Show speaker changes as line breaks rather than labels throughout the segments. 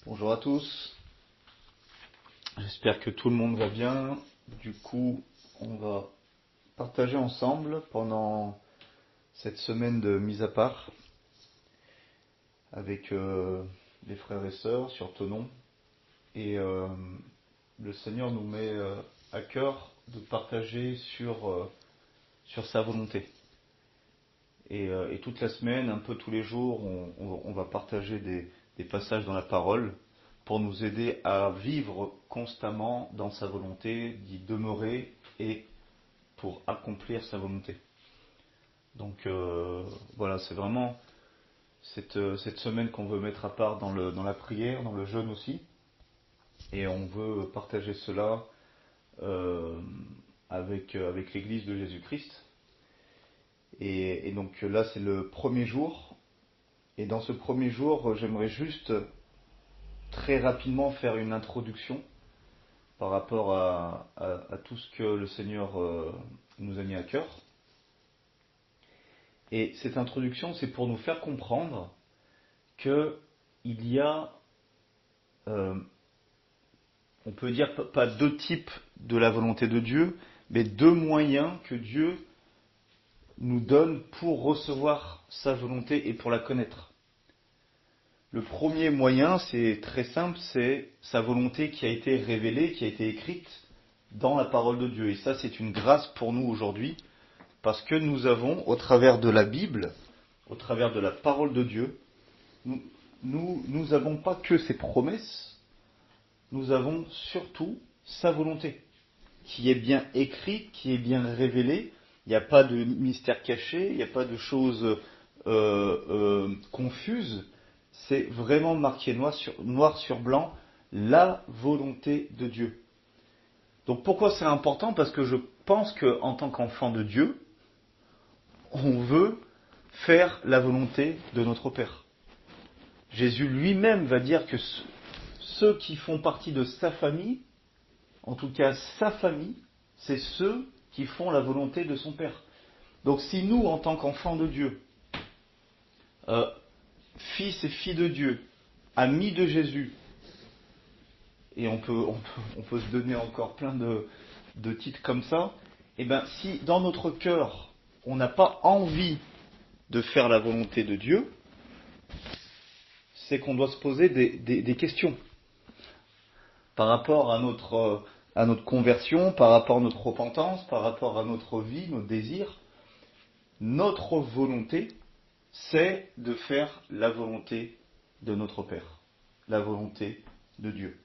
Bonjour à tous, j'espère que tout le monde va bien. Du coup, on va partager ensemble pendant cette semaine de mise à part avec les frères et sœurs sur Thonon. Et le Seigneur nous met à cœur de partager sur sa volonté. Et toute la semaine, un peu tous les jours, on va partager des passages dans la parole pour nous aider à vivre constamment dans sa volonté, d'y demeurer et pour accomplir sa volonté. Donc voilà, c'est vraiment cette semaine qu'on veut mettre à part dans la prière, dans le jeûne aussi. Et on veut partager cela avec l'Église de Jésus-Christ. Et donc là, c'est le premier jour. Et dans ce premier jour, j'aimerais juste très rapidement faire une introduction par rapport à tout ce que le Seigneur nous a mis à cœur. Et cette introduction, c'est pour nous faire comprendre qu'il y a, on peut dire pas deux types de la volonté de Dieu, mais deux moyens que Dieu nous donne pour recevoir sa volonté et pour la connaître. Le premier moyen, c'est très simple, c'est sa volonté qui a été révélée, qui a été écrite dans la parole de Dieu. Et ça, c'est une grâce pour nous aujourd'hui, parce que nous avons, au travers de la Bible, au travers de la parole de Dieu, nous n'avons pas que ses promesses, nous avons surtout sa volonté, qui est bien écrite, qui est bien révélée. Il n'y a pas de mystère caché, il n'y a pas de choses confuses. C'est vraiment marqué noir sur blanc, la volonté de Dieu. Donc pourquoi c'est important ? Parce que je pense qu'en tant qu'enfant de Dieu, on veut faire la volonté de notre Père. Jésus lui-même va dire que ceux qui font partie de sa famille, en tout cas sa famille, c'est ceux qui font la volonté de son Père. Donc si nous, en tant qu'enfants de Dieu, fils et filles de Dieu, amis de Jésus, et on peut se donner encore plein de titres comme ça, et bien si dans notre cœur, on n'a pas envie de faire la volonté de Dieu, c'est qu'on doit se poser des questions par rapport à notre conversion, par rapport à notre repentance, par rapport à notre vie, nos désirs. Notre volonté, c'est de faire la volonté de notre Père, la volonté de Dieu.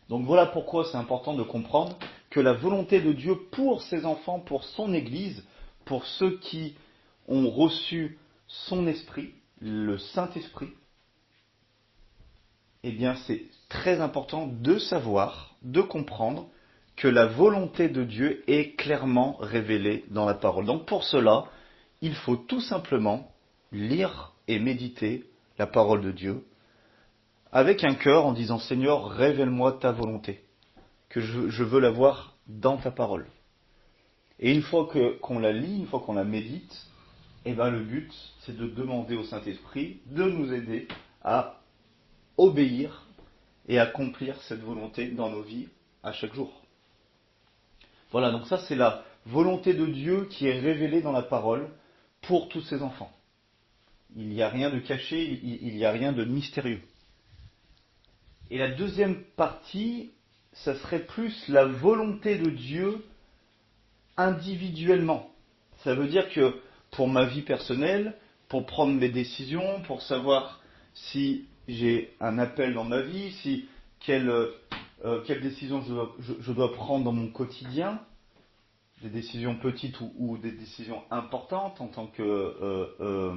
Donc voilà pourquoi c'est important de comprendre que la volonté de Dieu pour ses enfants, pour son Église, pour ceux qui ont reçu son esprit, le Saint-Esprit, eh bien c'est très important de savoir, de comprendre que la volonté de Dieu est clairement révélée dans la parole. Donc pour cela, il faut tout simplement lire et méditer la parole de Dieu avec un cœur en disant « Seigneur, révèle-moi ta volonté, que je veux la voir dans ta parole ». Et une fois qu'on la lit, une fois qu'on la médite, eh ben le but, c'est de demander au Saint-Esprit de nous aider à obéir et accomplir cette volonté dans nos vies à chaque jour. Voilà, donc ça c'est la volonté de Dieu qui est révélée dans la parole pour tous ses enfants. Il n'y a rien de caché, il n'y a rien de mystérieux. Et la deuxième partie, ça serait plus la volonté de Dieu individuellement. Ça veut dire que pour ma vie personnelle, pour prendre mes décisions, pour savoir si j'ai un appel dans ma vie, quelle décision je dois prendre dans mon quotidien, des décisions petites ou des décisions importantes en tant que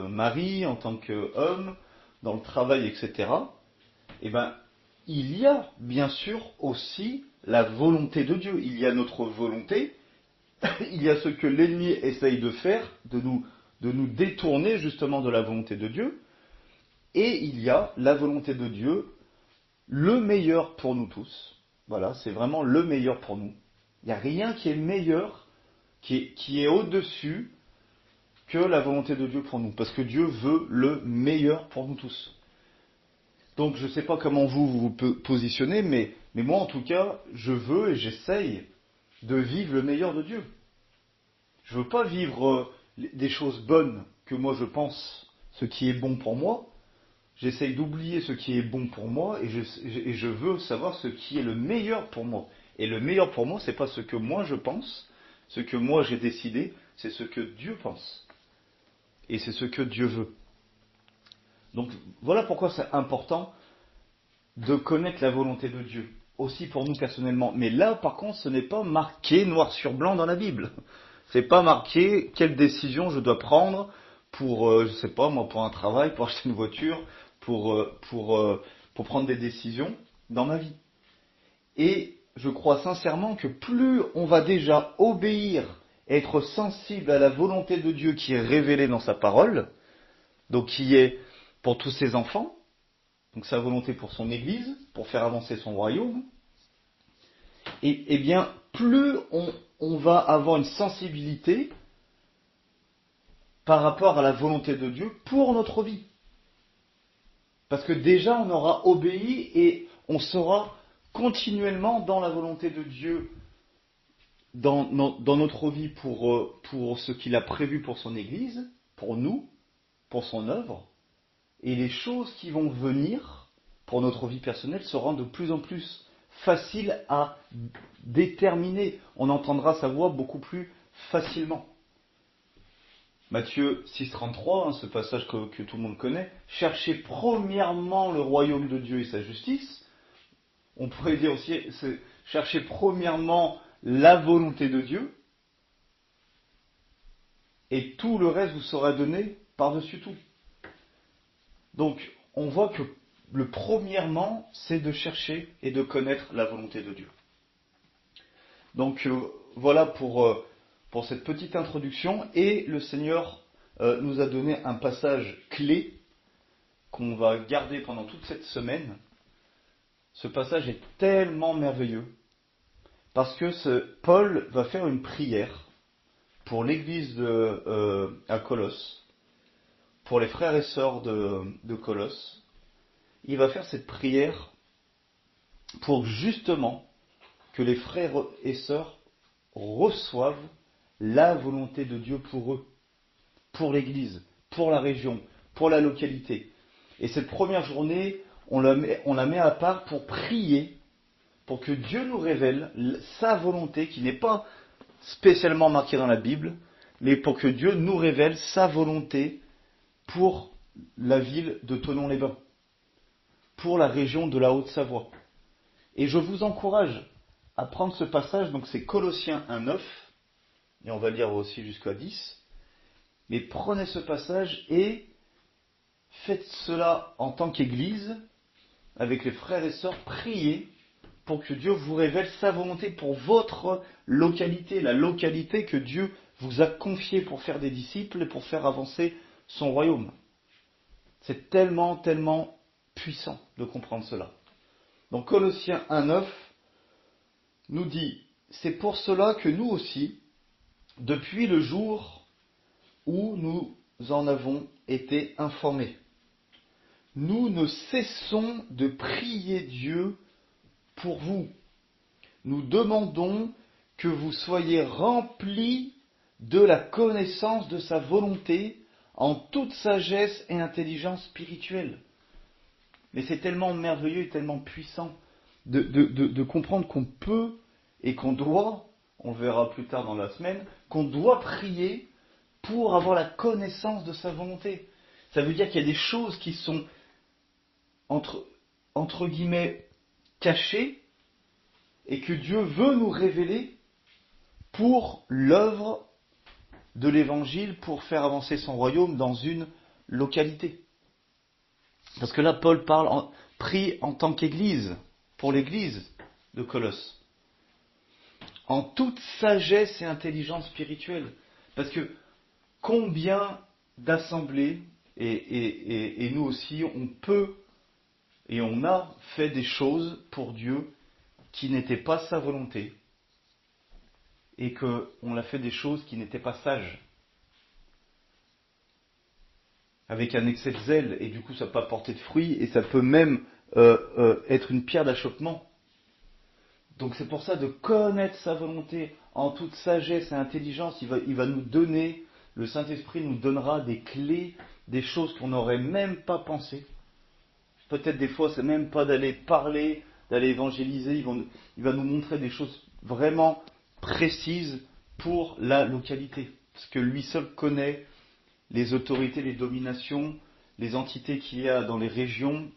mari, en tant qu'homme, dans le travail, etc. Eh bien, il y a bien sûr aussi la volonté de Dieu. Il y a notre volonté, il y a ce que l'ennemi essaye de faire, de nous détourner justement de la volonté de Dieu, et il y a la volonté de Dieu, le meilleur pour nous tous. Voilà, c'est vraiment le meilleur pour nous. Il n'y a rien qui est meilleur, qui est au-dessus que la volonté de Dieu pour nous, parce que Dieu veut le meilleur pour nous tous. Donc je ne sais pas comment vous vous positionnez, mais moi en tout cas, je veux et j'essaye de vivre le meilleur de Dieu. Je ne veux pas vivre des choses bonnes que moi je pense, ce qui est bon pour moi. J'essaye d'oublier ce qui est bon pour moi et je veux savoir ce qui est le meilleur pour moi. Et le meilleur pour moi, c'est pas ce que moi je pense, ce que moi j'ai décidé, c'est ce que Dieu pense. Et c'est ce que Dieu veut. Donc voilà pourquoi c'est important de connaître la volonté de Dieu, aussi pour nous personnellement. Mais là, par contre, ce n'est pas marqué noir sur blanc dans la Bible. C'est pas marqué quelle décision je dois prendre pour, je sais pas, moi, pour un travail, pour acheter une voiture, pour prendre des décisions dans ma vie. Et je crois sincèrement que plus on va déjà obéir, être sensible à la volonté de Dieu qui est révélée dans sa parole, donc qui est pour tous ses enfants, donc sa volonté pour son Église, pour faire avancer son royaume, et bien plus on va avoir une sensibilité par rapport à la volonté de Dieu pour notre vie. Parce que déjà on aura obéi et on sera continuellement dans la volonté de Dieu dans notre vie pour ce qu'il a prévu pour son Église, pour nous, pour son œuvre, et les choses qui vont venir pour notre vie personnelle seront de plus en plus faciles à déterminer. On entendra sa voix beaucoup plus facilement. Matthieu 6,33, ce passage que tout le monde connaît, cherchez premièrement le royaume de Dieu et sa justice. On pourrait dire aussi, cherchez premièrement la volonté de Dieu, et tout le reste vous sera donné par-dessus tout. Donc, on voit que le premièrement, c'est de chercher et de connaître la volonté de Dieu. Donc, voilà pour cette petite introduction. Et le Seigneur nous a donné un passage clé qu'on va garder pendant toute cette semaine. Ce passage est tellement merveilleux parce que Paul va faire une prière pour l'église à Colosse, pour les frères et sœurs de Colosse. Il va faire cette prière pour justement que les frères et sœurs reçoivent la volonté de Dieu pour eux, pour l'église, pour la région, pour la localité. Et cette première journée, on la met à part pour prier, pour que Dieu nous révèle sa volonté, qui n'est pas spécialement marquée dans la Bible, mais pour que Dieu nous révèle sa volonté pour la ville de Thonon-les-Bains, pour la région de la Haute-Savoie. Et je vous encourage à prendre ce passage, donc c'est Colossiens 1,9, et on va lire aussi jusqu'à 10, mais prenez ce passage et faites cela en tant qu'Église, avec les frères et sœurs, priez pour que Dieu vous révèle sa volonté pour votre localité, la localité que Dieu vous a confiée pour faire des disciples et pour faire avancer son royaume. C'est tellement, tellement puissant de comprendre cela. Donc Colossiens 1,9 nous dit, c'est pour cela que nous aussi, depuis le jour où nous en avons été informés, nous ne cessons de prier Dieu pour vous. Nous demandons que vous soyez remplis de la connaissance de sa volonté en toute sagesse et intelligence spirituelle. Mais c'est tellement merveilleux et tellement puissant de comprendre qu'on peut et qu'on doit, on le verra plus tard dans la semaine, qu'on doit prier pour avoir la connaissance de sa volonté. Ça veut dire qu'il y a des choses qui sont entre guillemets cachées et que Dieu veut nous révéler pour l'œuvre de l'évangile, pour faire avancer son royaume dans une localité. Parce que là, Paul prie en tant qu'Église, pour l'Église de Colosse, en toute sagesse et intelligence spirituelle. Parce que combien d'assemblées, et nous aussi, on peut et on a fait des choses pour Dieu qui n'étaient pas sa volonté, et qu'on a fait des choses qui n'étaient pas sages. avec un excès de zèle, et du coup ça peut pas porter de fruits, et ça peut même être une pierre d'achoppement. Donc c'est pour ça de connaître sa volonté en toute sagesse et intelligence. Il va nous donner, le Saint-Esprit nous donnera des clés, des choses qu'on n'aurait même pas pensé. Peut-être des fois c'est même pas d'aller parler, d'aller évangéliser, il va nous montrer des choses vraiment précises pour la localité. Parce que lui seul connaît les autorités, les dominations, les entités qu'il y a dans les régions,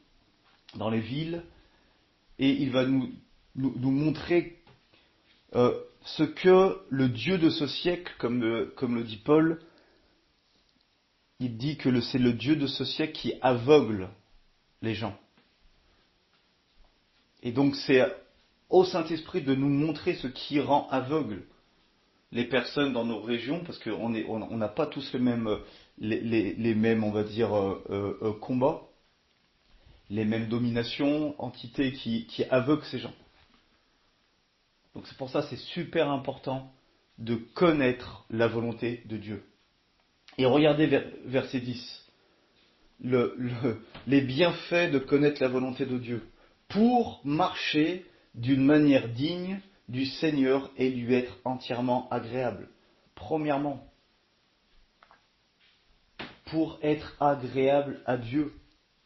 dans les villes, et il va nous montrer ce que le Dieu de ce siècle, comme le dit Paul, il dit que c'est le Dieu de ce siècle qui aveugle les gens. Et donc c'est au Saint-Esprit de nous montrer ce qui rend aveugle les personnes dans nos régions, parce qu'on n'a pas tous les mêmes, on va dire, combats, les mêmes dominations, entités qui aveuglent ces gens. Donc c'est pour ça que c'est super important de connaître la volonté de Dieu. Et regardez verset 10, les bienfaits de connaître la volonté de Dieu, pour marcher d'une manière digne du Seigneur et lui être entièrement agréable. Premièrement, pour être agréable à Dieu,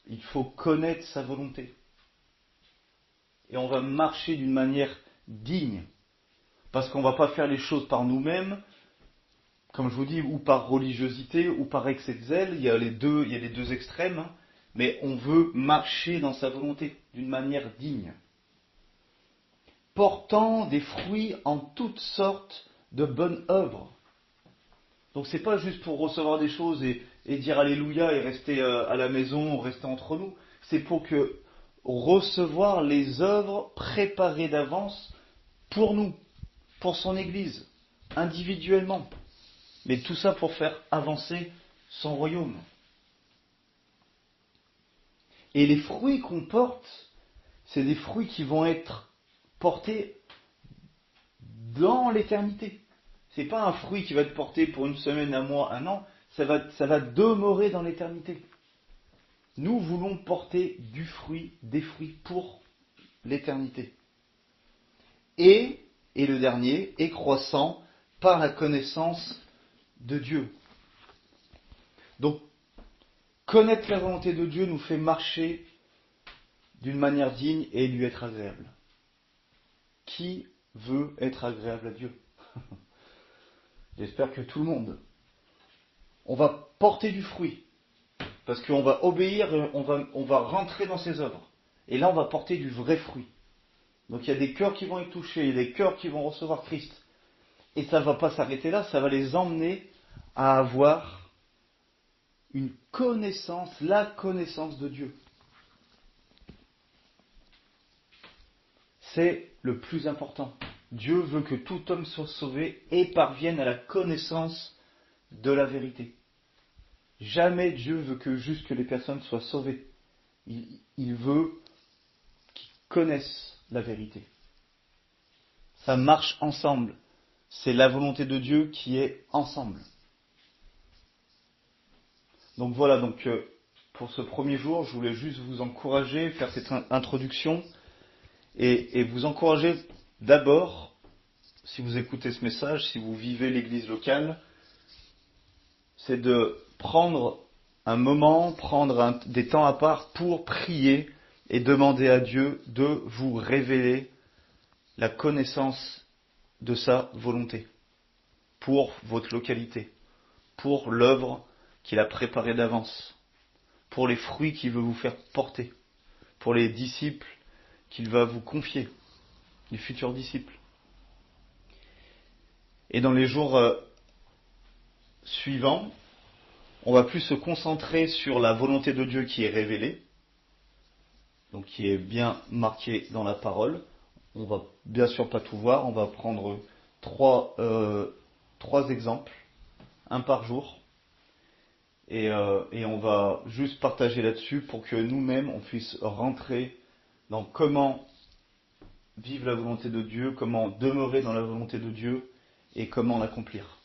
il faut connaître sa volonté. Et on va marcher d'une manière digne. Parce qu'on ne va pas faire les choses par nous-mêmes, comme je vous dis, ou par religiosité, ou par excès de zèle. Il y a les deux extrêmes. Hein, mais on veut marcher dans sa volonté d'une manière digne. Portant des fruits en toutes sortes de bonnes œuvres. Donc c'est pas juste pour recevoir des choses et dire Alléluia et rester à la maison, rester entre nous. C'est pour que recevoir les œuvres préparées d'avance pour nous, pour son Église, individuellement. Mais tout ça pour faire avancer son royaume. Et les fruits qu'on porte, c'est des fruits qui vont être portés dans l'éternité. C'est pas un fruit qui va être porté pour une semaine, un mois, un an, ça va demeurer dans l'éternité. Nous voulons porter des fruits pour l'éternité. Et le dernier, est croissant par la connaissance de Dieu. Donc, connaître la volonté de Dieu nous fait marcher d'une manière digne et lui être agréable. Qui veut être agréable à Dieu? J'espère que tout le monde. On va porter du fruit, parce qu'on va obéir, on va rentrer dans ses œuvres. Et là, on va porter du vrai fruit. Donc il y a des cœurs qui vont être touchés, il y a des cœurs qui vont recevoir Christ. Et ça ne va pas s'arrêter là, ça va les emmener à avoir une connaissance, la connaissance de Dieu. C'est le plus important. Dieu veut que tout homme soit sauvé et parvienne à la connaissance de la vérité. Jamais Dieu veut que juste que les personnes soient sauvées. Il veut qu'ils connaissent la vérité. Ça marche ensemble. C'est la volonté de Dieu qui est ensemble. Donc voilà, pour ce premier jour, je voulais juste vous encourager, faire cette introduction et vous encourager d'abord, si vous écoutez ce message, si vous vivez l'église locale, c'est de prendre un moment, des temps à part pour prier et demander à Dieu de vous révéler la connaissance de sa volonté pour votre localité, pour l'œuvre qu'il a préparée d'avance, pour les fruits qu'il veut vous faire porter, pour les disciples qu'il va vous confier, les futurs disciples. Et dans les jours suivants, on va plus se concentrer sur la volonté de Dieu qui est révélée, donc qui est bien marquée dans la parole. On va bien sûr pas tout voir, on va prendre trois exemples, un par jour, et on va juste partager là-dessus pour que nous-mêmes on puisse rentrer dans comment vivre la volonté de Dieu, comment demeurer dans la volonté de Dieu et comment l'accomplir.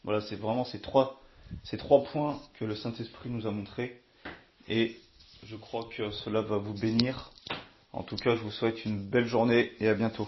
Voilà, c'est vraiment ces trois ces 3 points que le Saint-Esprit nous a montrés. Et je crois que cela va vous bénir. En tout cas, je vous souhaite une belle journée et à bientôt.